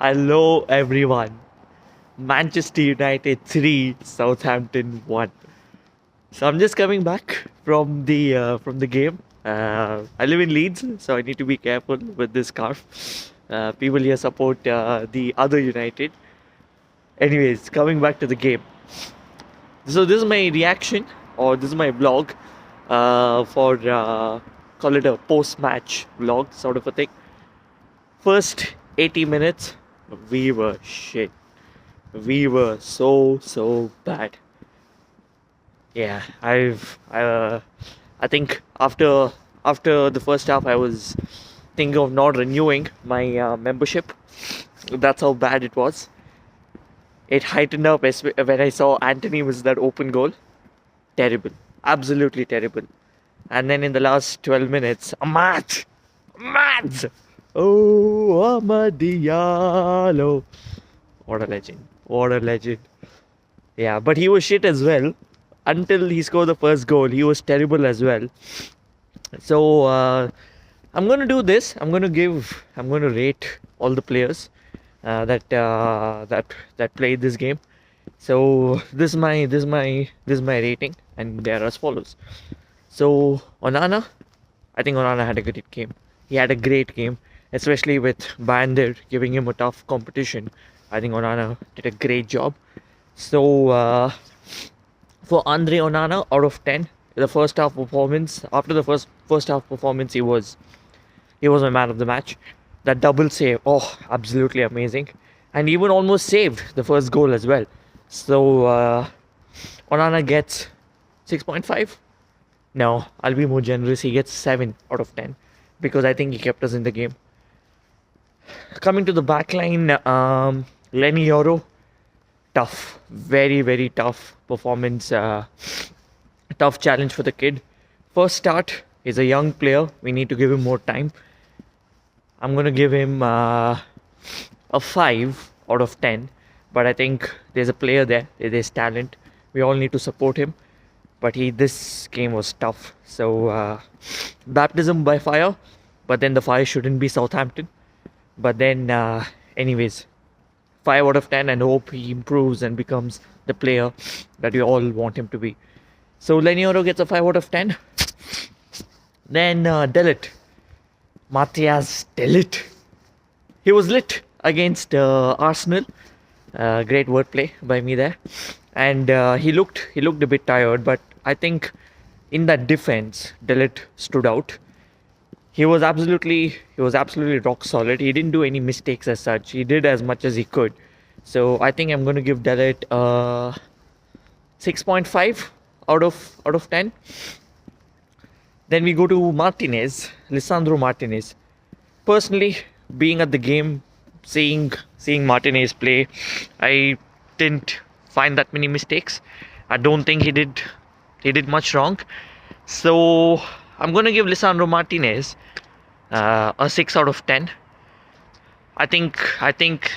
Hello everyone. Manchester United 3, Southampton 1. So I'm just coming back from the game. I live in Leeds, so I need to be careful with this scarf. People here support the other United. Anyways, coming back to the game. So this is my reaction, or this is my vlog for call it a post-match vlog sort of a thing. First 80 minutes, we were shit. We were so bad. Yeah, I think after the first half, I was thinking of not renewing my membership. That's how bad it was. It heightened up when I saw Anthony miss that open goal. Terrible, absolutely terrible. And then in the last 12 minutes, Ahmad, oh Diallo, what a legend, what a legend. Yeah, but he was shit as well. Until he scored the first goal, he was terrible as well. So I'm going to do this. I'm going to rate all the players that played this game. So this is my rating, and they are as follows. So Onana, I think Onana had a good game. He had a great game, especially with bantered giving him a tough competition. I think Onana did a great job. So for Andre Onana, out of 10, the first half performance, after the first half performance, he was my man of the match. That double save, oh, absolutely amazing, and even almost saved the first goal as well. So Onana gets 6.5. No, I'll be more generous. He gets 7 out of 10 because I think he kept us in the game. Coming to the back line, Lenny Yoro, tough, very tough performance. Tough challenge for the kid. First start, he's a young player. We need to give him more time. I'm going to give him a 5 out of 10. But I think there's a player there. There's talent. We all need to support him. But this game was tough. So baptism by fire. But then the fire shouldn't be Southampton. But then anyways, 5 out of 10, and hope he improves and becomes the player that we all want him to be. So Lenny Yoro gets a 5 out of 10. Then Delit. Matthias Delit. He was lit against Arsenal. Great wordplay by me there. And he looked a bit tired, but I think in that defense, Delit stood out. He was absolutely rock solid. He didn't do any mistakes as such. He did as much as he could. So I think I'm going to give Delit 6.5 out of 10. Then we go to Martinez, Lisandro Martinez. Personally, being at the game, seeing Martinez play, I didn't find that many mistakes. I don't think he did much wrong. So I'm going to give Lisandro Martinez a 6 out of 10. I think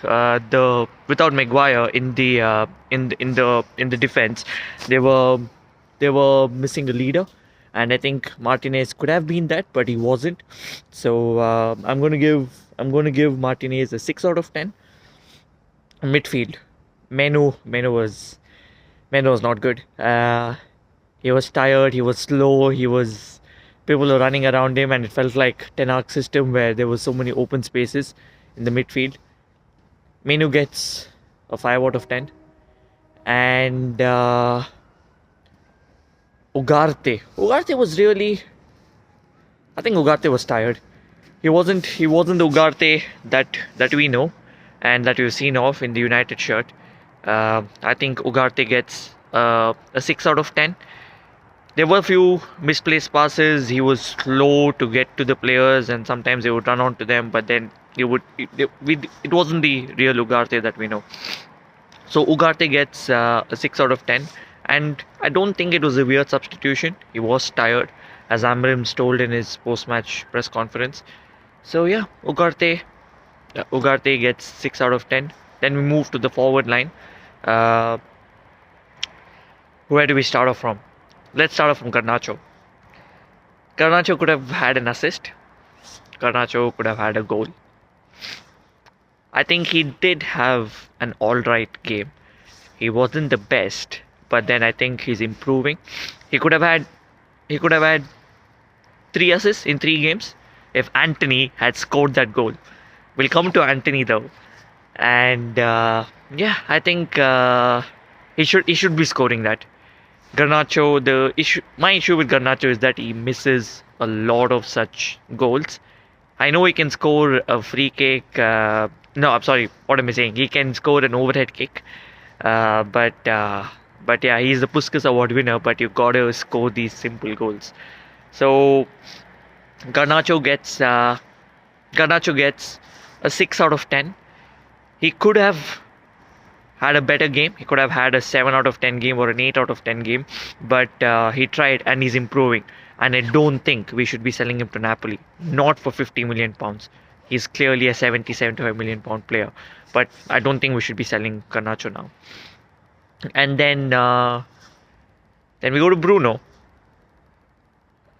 the without Maguire in the defense, they were missing the leader, and I think Martinez could have been that, but he wasn't. So I'm going to give Martinez a 6 out of 10. Midfield, Menu was not good. He was tired. He was slow. People were running around him, and it felt like Ten Hag system where there was so many open spaces in the midfield. Menu gets a 5 out of 10. And Ugarte was really, I think Ugarte was tired. He wasn't the Ugarte that we know and that we've seen of in the United shirt. I think Ugarte gets a 6 out of 10. There were a few misplaced passes. He was slow to get to the players, and sometimes they would run onto them, but then it wasn't the real Ugarte that we know. So Ugarte gets a 6 out of 10. And I don't think it was a weird substitution. He was tired, as Amrims told in his post-match press conference. So yeah, Ugarte gets 6 out of 10. Then we move to the forward line. Where do we start off from? Let's start off from Garnacho. Garnacho could have had an assist. Garnacho could have had a goal. I think he did have an alright game. He wasn't the best, but then I think he's improving. He could have had he could have had 3 assists in 3 games if Anthony had scored that goal. We'll come to Anthony though, and yeah, I think he should be scoring that. Garnacho, my issue with Garnacho is that he misses a lot of such goals. I know he can score a free kick. No, I'm sorry. What am I saying? He can score an overhead kick. But yeah, he's the Puskas Award winner. But you gotta score these simple goals. So Garnacho gets uh, Garnacho gets a 6 out of 10. He could have had a better game. He could have had a 7 out of 10 game or an 8 out of 10 game, but he tried and he's improving. And I don't think we should be selling him to Napoli, not for 50 million pounds. He's clearly a 75 million pound player, but I don't think we should be selling Garnacho now. And then we go to Bruno.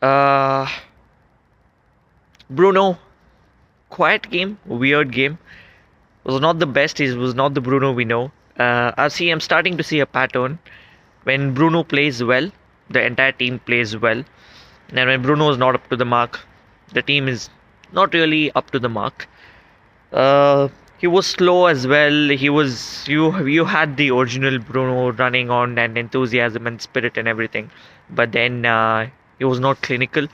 Uh, Bruno, quiet game, weird game. Was not the best. He was not the Bruno we know. I'm starting to see a pattern. When Bruno plays well, the entire team plays well. And when Bruno is not up to the mark, the team is not really up to the mark. He was slow as well. You had the original Bruno running on and enthusiasm and spirit and everything, but then he was not clinical.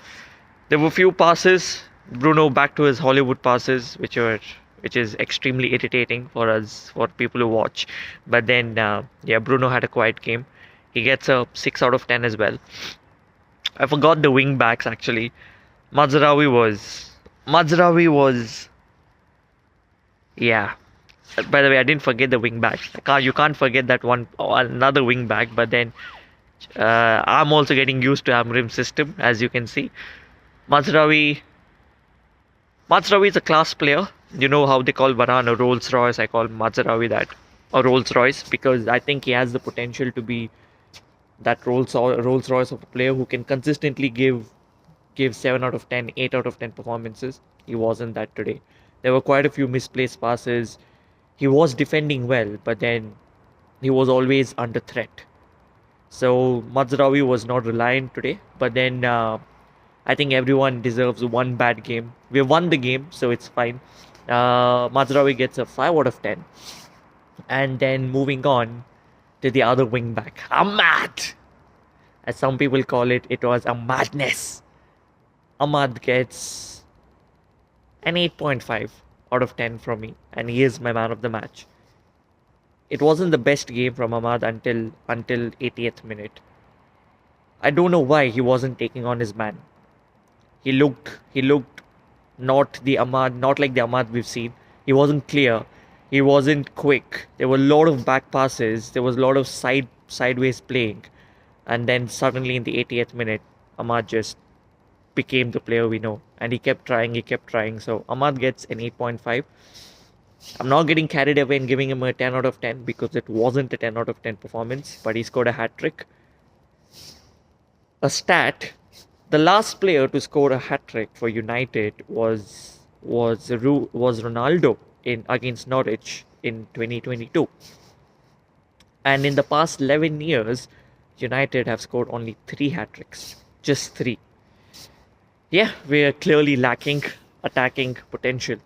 There were few passes. Bruno back to his Hollywood passes, which is extremely irritating for us, for people who watch. But then, yeah, Bruno had a quiet game. He gets a 6 out of 10 as well. I forgot the wing backs actually. Mazraoui was, yeah. By the way, I didn't forget the wing backs. You can't forget that one another wing back. But then, I'm also getting used to Amrim's system, as you can see. Mazraoui Mazraoui is a class player. You know how they call Varane a Rolls Royce. I call Mazraoui that a Rolls Royce because I think he has the potential to be that Rolls Royce of a player who can consistently give 7 out of 10, 8 out of 10 performances. He wasn't that today. There were quite a few misplaced passes. He was defending well, but then he was always under threat. So Mazraoui was not reliant today. But then I think everyone deserves one bad game. We won the game, so it's fine. Mazraoui gets a 5 out of 10. And then moving on to the other wing back, Ahmad. As some people call it, it was a madness. Ahmad gets an 8.5 out of 10 from me, and he is my man of the match. It wasn't the best game from Ahmad until 80th minute. I don't know why he wasn't taking on his man. He looked not like the Ahmad we've seen. He wasn't clear. He wasn't quick. There were a lot of back passes. There was a lot of sideways playing. And then suddenly in the 80th minute, Ahmad just became the player we know. And he kept trying. So Ahmad gets an 8.5. I'm not getting carried away and giving him a 10 out of 10 because it wasn't a 10 out of 10 performance, but he scored a hat-trick. A stat, the last player to score a hat-trick for United was Ronaldo against Norwich in 2022. And in the past 11 years, United have scored only 3 hat-tricks. Just 3. Yeah, we're clearly lacking attacking potential.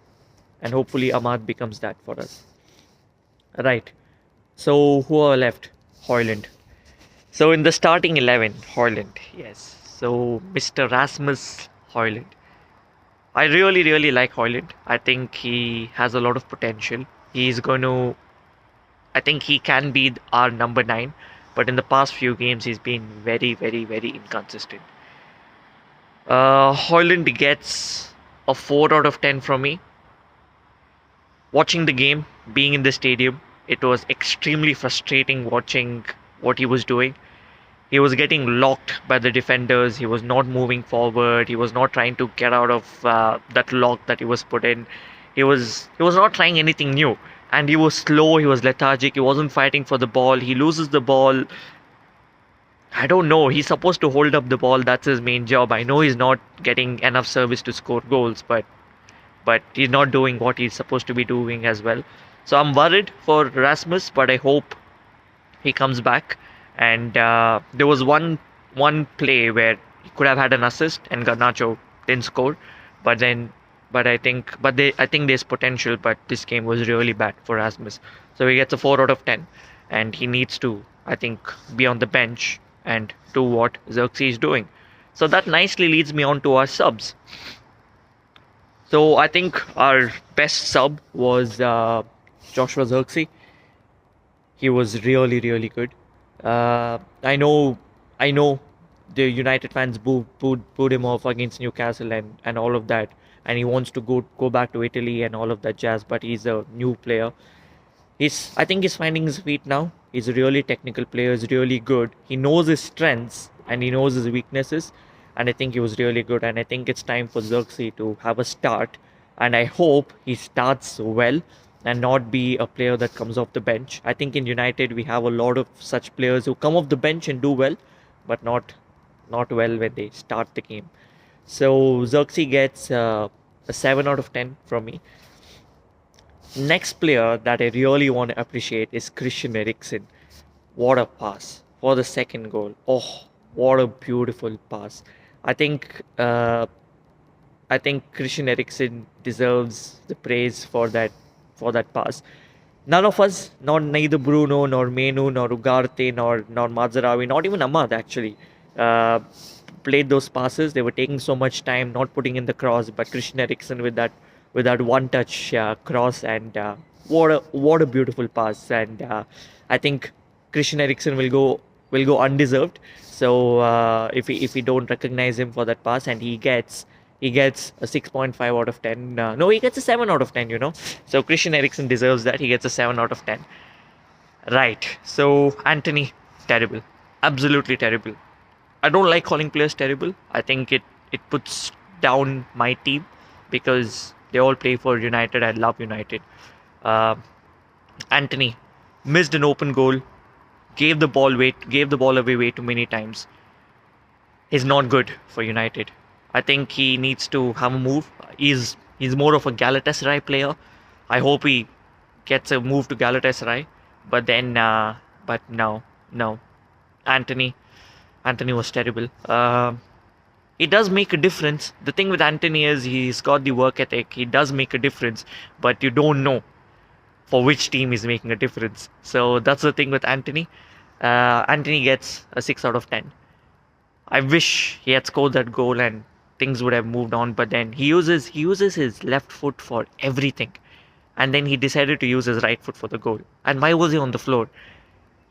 And hopefully Ahmad becomes that for us. Right. So who are left? Højlund. So in the starting 11, Højlund. Yes. So Mr. Rasmus Højlund. I really, really like Højlund. I think he has a lot of potential. I think he can be our number 9. But in the past few games, he's been very, very, very inconsistent. Højlund gets a 4 out of 10 from me. Watching the game, being in the stadium, it was extremely frustrating watching what he was doing. He was getting locked by the defenders. He was not moving forward. He was not trying to get out of that lock that he was put in. He was not trying anything new. And he was slow. He was lethargic. He wasn't fighting for the ball. He loses the ball. I don't know. He's supposed to hold up the ball. That's his main job. I know he's not getting enough service to score goals, but but he's not doing what he's supposed to be doing as well. So I'm worried for Rasmus, but I hope he comes back. And there was one play where he could have had an assist, and Garnacho didn't score. But then, I think there's potential. But this game was really bad for Rasmus. So he gets a 4 out of 10, and he needs to, I think, be on the bench and do what Xerxes is doing. So that nicely leads me on to our subs. So I think our best sub was Joshua Xerxes. He was really, really good. I know, the United fans booed him off against Newcastle and all of that, and he wants to go back to Italy and all of that jazz. But he's a new player. I think he's finding his feet now. He's a really technical player. He's really good. He knows his strengths and he knows his weaknesses, and I think he was really good. And I think it's time for Xerxes to have a start, and I hope he starts well and not be a player that comes off the bench. I think in United we have a lot of such players who come off the bench and do well, but not well when they start the game. So Xerxes gets a 7 out of 10 from me. Next player that I really want to appreciate is Christian Eriksen. What a pass for the second goal! Oh, what a beautiful pass! I think uh, I think Christian Eriksen deserves the praise for that pass. None of us, not neither Bruno, nor Menu, nor Ugarte, nor Mazarawi, not even Ahmad actually, uh, played those passes. They were taking so much time, not putting in the cross. But Christian Eriksen with that one touch cross, and what a beautiful pass. And I think Christian Eriksen will go undeserved. So if we don't recognize him for that pass, and he gets a 6.5 out of 10. No, he gets a 7 out of 10, you know. So Christian Eriksen deserves that. He gets a 7 out of 10. Right. So Anthony, terrible. Absolutely terrible. I don't like calling players terrible. I think it puts down my team because they all play for United. I love United. Uh, Anthony missed an open goal, gave the ball away way too many times. He's not good for United. I think he needs to have a move. He's more of a Galatasaray player. I hope he gets a move to Galatasaray. But then, but no. Anthony, Anthony was terrible. It does make a difference. The thing with Anthony is he's got the work ethic. He does make a difference, but you don't know for which team he's making a difference. So that's the thing with Anthony. Anthony gets a 6 out of 10. I wish he had scored that goal and things would have moved on. But then he uses his left foot for everything, and then he decided to use his right foot for the goal. And why was he on the floor?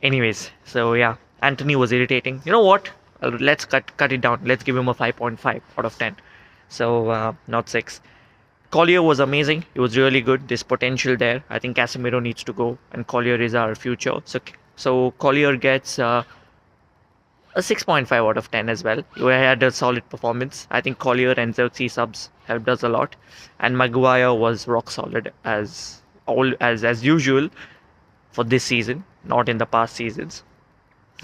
Anyways, so yeah, Anthony was irritating. You know what? Let's cut it down. Let's give him a 5.5 out of 10. So not 6. Collier was amazing. He was really good. There's potential there. I think Casemiro needs to go, and Collier is our future. So Collier gets a 6.5 out of 10 as well. He had a solid performance. I think Collier and Xerxes subs helped us a lot, and Maguire was rock solid as usual for this season, not in the past seasons.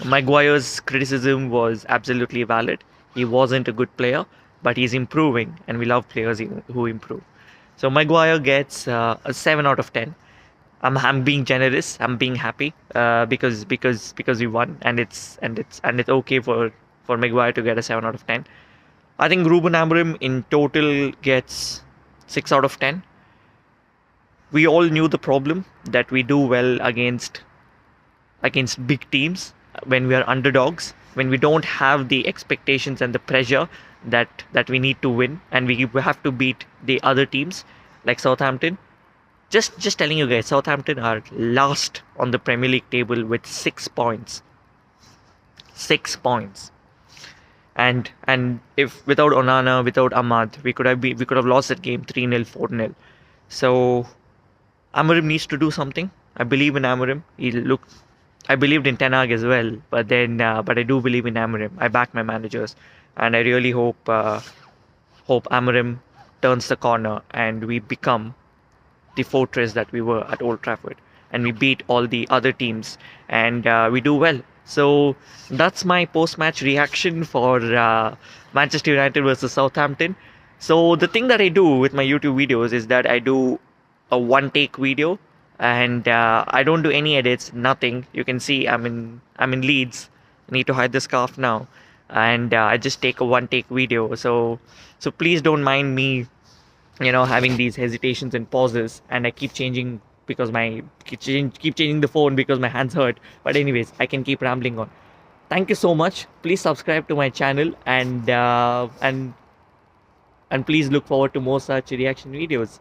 Maguire's criticism was absolutely valid. He wasn't a good player, but he's improving, and we love players who improve. So Maguire gets a 7 out of 10. I'm being generous. I'm being happy because we won, and it's okay for Maguire to get a 7 out of 10. I think Ruben Amorim in total gets 6 out of 10. We all knew the problem that we do well against big teams when we are underdogs, when we don't have the expectations and the pressure that we need to win, and we have to beat the other teams like Southampton. Just telling you guys, Southampton are last on the Premier League table with 6 points. 6 points. And if without Onana, without Ahmad, we could have lost that game 3-0, 4-0. So Amorim needs to do something. I believe in Amorim. I believed in Ten Hag as well, but I do believe in Amorim. I back my managers, and I really hope Amorim turns the corner and we become the fortress that we were at Old Trafford, and we beat all the other teams, and we do well. So that's my post-match reaction for Manchester United versus Southampton. So the thing that I do with my YouTube videos is that I do a one take video, and I don't do any edits, nothing. You can see I'm in Leeds. I need to hide the scarf now, and I just take a one take video. So please don't mind me, having these hesitations and pauses, and I keep changing because keep changing the phone because my hands hurt. But anyways, I can keep rambling on. Thank you so much. Please subscribe to my channel, and please look forward to more such reaction videos.